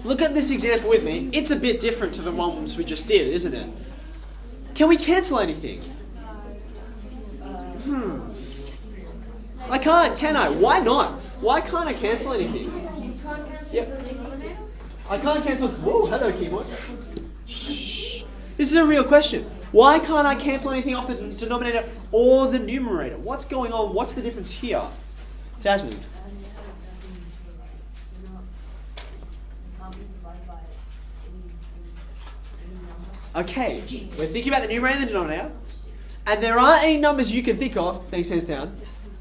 look at this example with me. It's a bit different to the ones we just did, isn't it? Can we cancel anything? I can't, can I? Why not? Why can't I cancel anything? Yep. I can't cancel. Whoa, hello keyboard. Shh. This is a real question. Why can't I cancel anything off the denominator or the numerator? What's going on? What's the difference here? Jasmine. Okay, we're thinking about the numerator and the denominator. And there aren't any numbers you can think of. Thanks, hands down.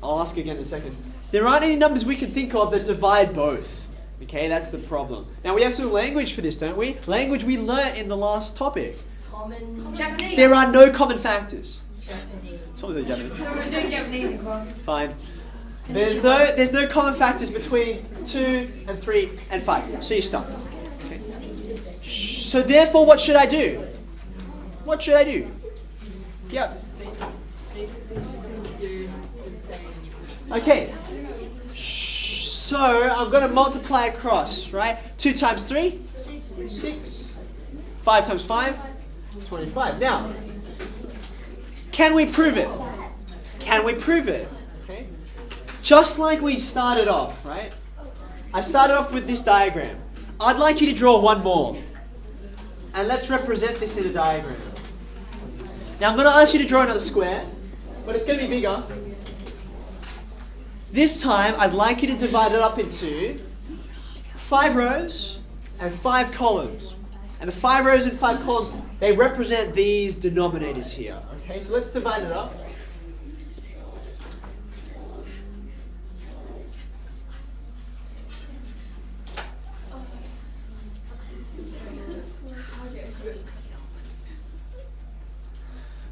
I'll ask again in a second. There aren't any numbers we can think of that divide both. Okay, that's the problem. Now we have some language for this, don't we? Language we learnt in the last topic. Common Japanese. There are no common factors. Japanese. Someone said Japanese. So we're doing Japanese in class. Fine. There's no common factors between 2 and 3 and 5. So you stop. Okay. So therefore, what should I do? What should I do? Yep. Okay. So I'm going to multiply across, right? 2 times 3, 6. 5 times 5, 25. Now, can we prove it? Can we prove it? Okay. Just like we started off, right? I started off with this diagram. I'd like you to draw one more. And let's represent this in a diagram. Now I'm going to ask you to draw another square, but it's going to be bigger. This time, I'd like you to divide it up into 5 rows and 5 columns. And the 5 rows and 5 columns, they represent these denominators here. Okay, so let's divide it up.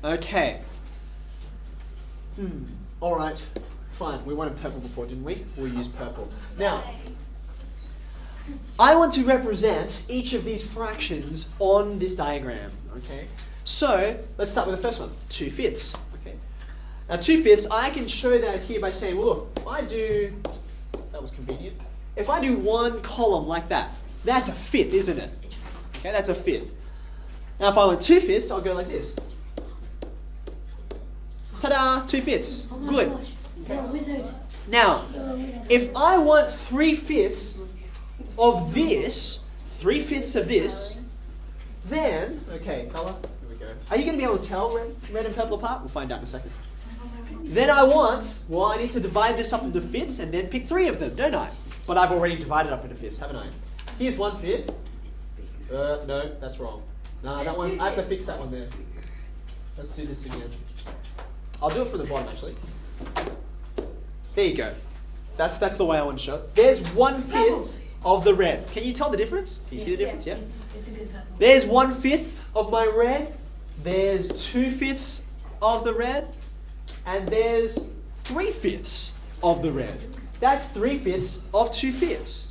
Okay. All right. Fine. We wanted purple before, didn't we? We'll use purple. Now, I want to represent each of these fractions on this diagram. Okay. So let's start with the first one. 2/5. Okay. Now 2/5, I can show that here by saying, well, look, if I do, that was convenient. If I do one column like that, that's a fifth, isn't it? Okay, that's a fifth. Now if I want 2/5, I'll go like this. Ta-da! 2/5. Good. Okay. Now, if I want 3/5 of this, 3/5 of this, then, okay, colour, here we go. Are you going to be able to tell red and purple apart? We'll find out in a second. Then I need to divide this up into fifths and then pick 3 of them, don't I? But I've already divided up into fifths, haven't I? Here's 1/5. No, that's wrong. No, that one's, I have to fix that one there. Let's do this again. I'll do it from the bottom, actually. There you go. That's the way I want to show it. There's 1/5 of the red. Can you tell the difference? Can you see the difference? Yeah. It's a good purple. There's 1/5 of my red. There's 2/5 of the red. And there's 3/5 of the red. That's 3/5 of 2/5.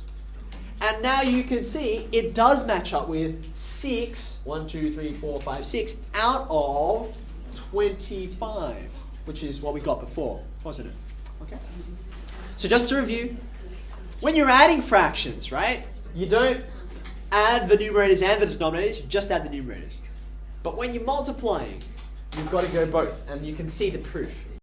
And now you can see it does match up with 6, 1, 2, 3, 4, 5, 6 out of 25, which is what we got before, wasn't it? Okay. So just to review, when you're adding fractions, right, you don't add the numerators and the denominators, you just add the numerators. But when you're multiplying, you've got to go both, and you can see the proof.